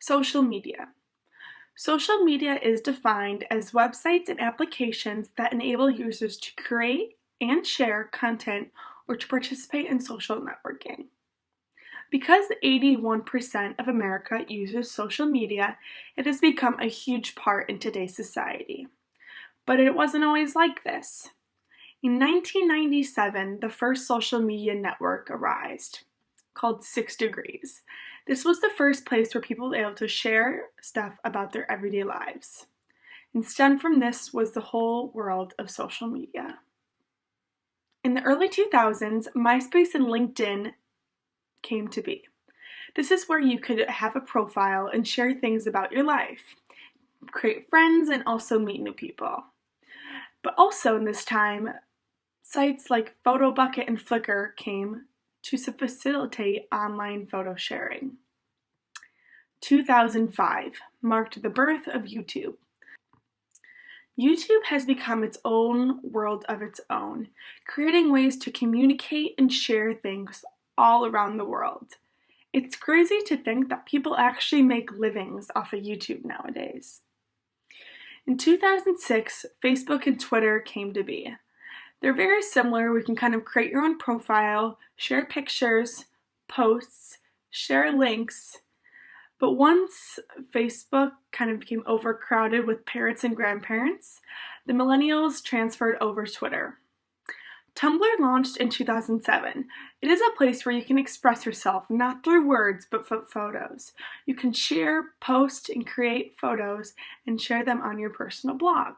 Social media. Social media is defined as websites and applications that enable users to create and share content or to participate in social networking. Because 81% of America uses social media, it has become a huge part in today's society. But it wasn't always like this. In 1997, the first social media network arose, called 6 Degrees. This was the first place where people were able to share stuff about their everyday lives. And stemmed from this was the whole world of social media. In the early 2000s, MySpace and LinkedIn came to be. This is where you could have a profile and share things about your life, create friends, and also meet new people. But also in this time, sites like Photobucket and Flickr came to facilitate online photo sharing. 2005 marked the birth of YouTube. YouTube has become its own world of its own, creating ways to communicate and share things all around the world. It's crazy to think that people actually make livings off of YouTube nowadays. In 2006, Facebook and Twitter came to be. They're very similar. We can kind of create your own profile, share pictures, posts, share links. But once Facebook kind of became overcrowded with parents and grandparents, the millennials transferred over to Twitter. Tumblr launched in 2007. It is a place where you can express yourself, not through words, but photos. You can share, post, and create photos and share them on your personal blog.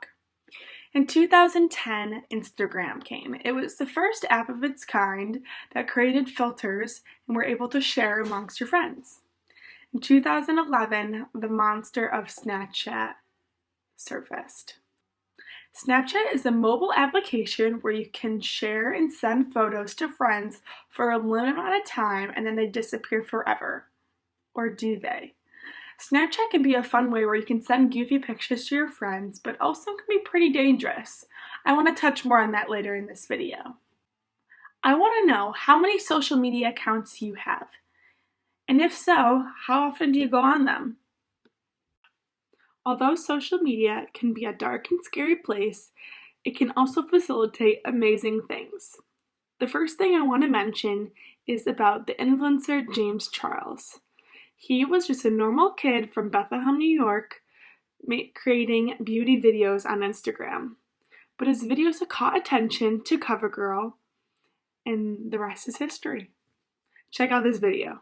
In 2010, Instagram came. It was the first app of its kind that created filters and were able to share amongst your friends. In 2011, the monster of Snapchat surfaced. Snapchat is a mobile application where you can share and send photos to friends for a limited amount of time and then they disappear forever. Or do they? Snapchat can be a fun way where you can send goofy pictures to your friends, but also can be pretty dangerous. I want to touch more on that later in this video. I want to know how many social media accounts you have. And if so, how often do you go on them? Although social media can be a dark and scary place, it can also facilitate amazing things. The first thing I want to mention is about the influencer James Charles. He was just a normal kid from Bethlehem, New York, creating beauty videos on Instagram. But his videos have caught attention to CoverGirl, and the rest is history. Check out this video.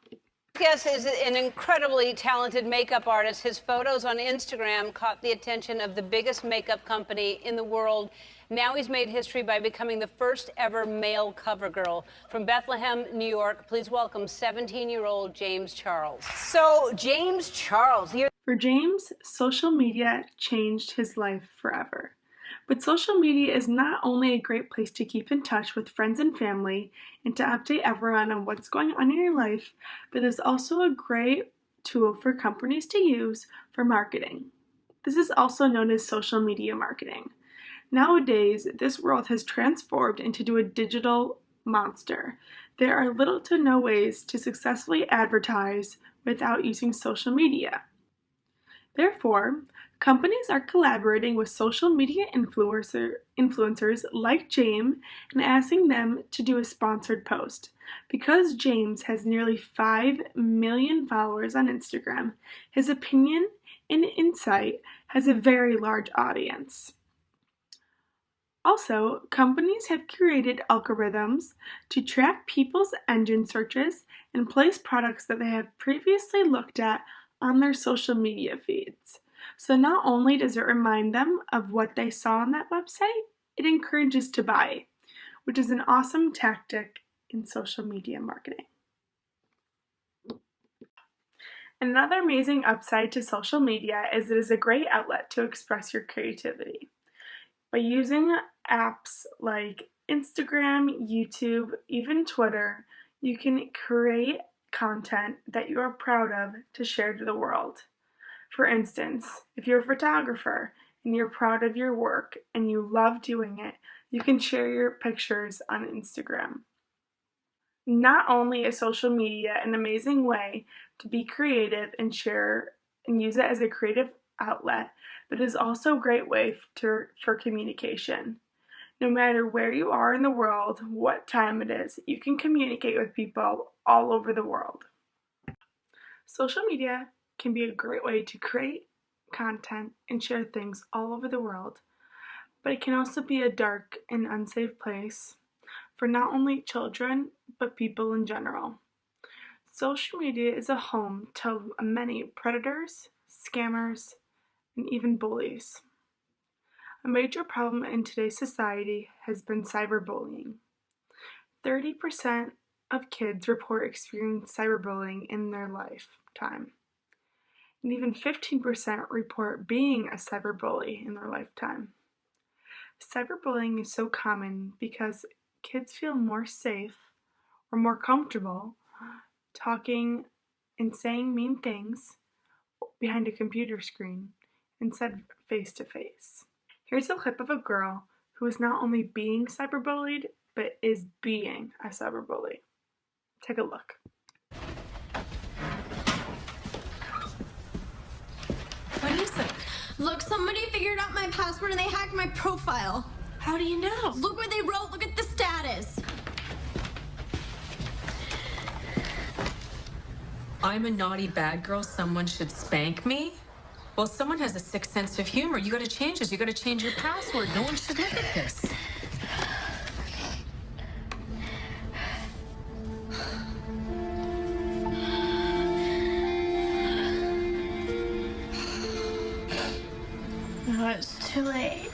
Guest is an incredibly talented makeup artist. His photos on Instagram caught the attention of the biggest makeup company in the world. Now he's made history by becoming the first ever male cover girl. From Bethlehem, New York, please welcome 17-year-old James Charles. So, James Charles, For James, social media changed his life forever. But social media is not only a great place to keep in touch with friends and family and to update everyone on what's going on in your life, but it is also a great tool for companies to use for marketing. This is also known as social media marketing. Nowadays, this world has transformed into a digital monster. There are little to no ways to successfully advertise without using social media. Therefore, companies are collaborating with social media influencers like James and asking them to do a sponsored post. Because James has nearly 5 million followers on Instagram, his opinion and insight has a very large audience. Also, companies have created algorithms to track people's engine searches and place products that they have previously looked at on their social media feeds. So not only does it remind them of what they saw on that website, it encourages to buy, which is an awesome tactic in social media marketing. Another amazing upside to social media is it is a great outlet to express your creativity. By using apps like Instagram, YouTube, even Twitter, you can create content that you are proud of to share to the world. For instance, if you're a photographer and you're proud of your work and you love doing it, you can share your pictures on Instagram. Not only is social media an amazing way to be creative and share and use it as a creative outlet, but it is also a great way for communication. No matter where you are in the world, what time it is, you can communicate with people all over the world. Social media can be a great way to create content and share things all over the world, but it can also be a dark and unsafe place for not only children, but people in general. Social media is a home to many predators, scammers, and even bullies. A major problem in today's society has been cyberbullying. 30% of kids report experiencing cyberbullying in their lifetime, and even 15% report being a cyberbully in their lifetime. Cyberbullying is so common because kids feel more safe or more comfortable talking and saying mean things behind a computer screen instead of face to face. Here's a clip of a girl who is not only being cyberbullied, but is being a cyberbully. Take a look. What is it? Look, somebody figured out my password and they hacked my profile. How do you know? Look what they wrote. Look at the status. I'm a naughty bad girl. Someone should spank me? Well, someone has a sick sense of humor. You gotta change this. You gotta change your password. No one should look at this. No, it's too late.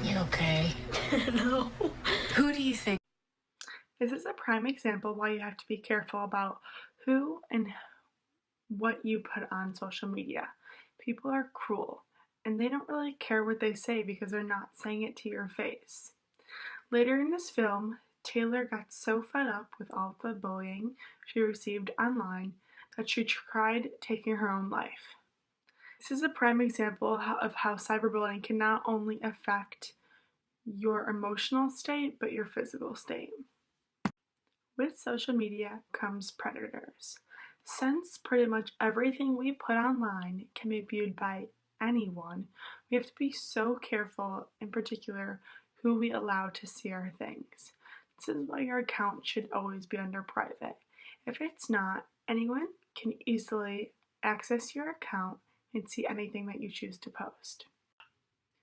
You okay? No. Who do you think? This is a prime example why you have to be careful about who and what you put on social media. People are cruel, and they don't really care what they say because they're not saying it to your face. Later in this film, Taylor got so fed up with all the bullying she received online that she tried taking her own life. This is a prime example of how cyberbullying can not only affect your emotional state, but your physical state. With social media comes predators. Since pretty much everything we put online can be viewed by anyone, we have to be so careful, in particular, who we allow to see our things. This is why your account should always be under private. If it's not, anyone can easily access your account and see anything that you choose to post.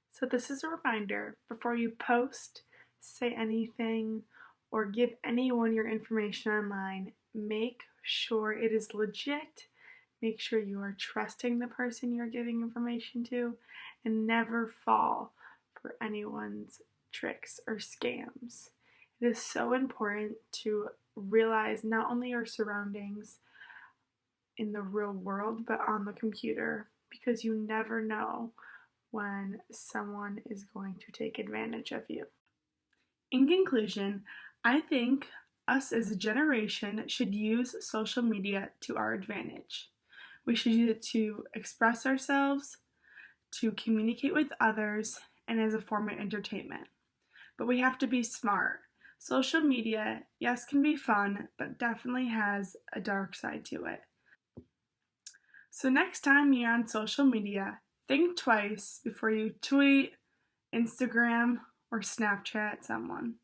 So this is a reminder, before you post, say anything, or give anyone your information online, make sure it is legit, make sure you are trusting the person you're giving information to, and never fall for anyone's tricks or scams. It is so important to realize not only your surroundings in the real world, but on the computer, because you never know when someone is going to take advantage of you. In conclusion, I think us as a generation should use social media to our advantage. We should use it to express ourselves, to communicate with others, and as a form of entertainment. But we have to be smart. Social media, yes, can be fun, but definitely has a dark side to it. So next time you're on social media, think twice before you tweet, Instagram, or Snapchat someone.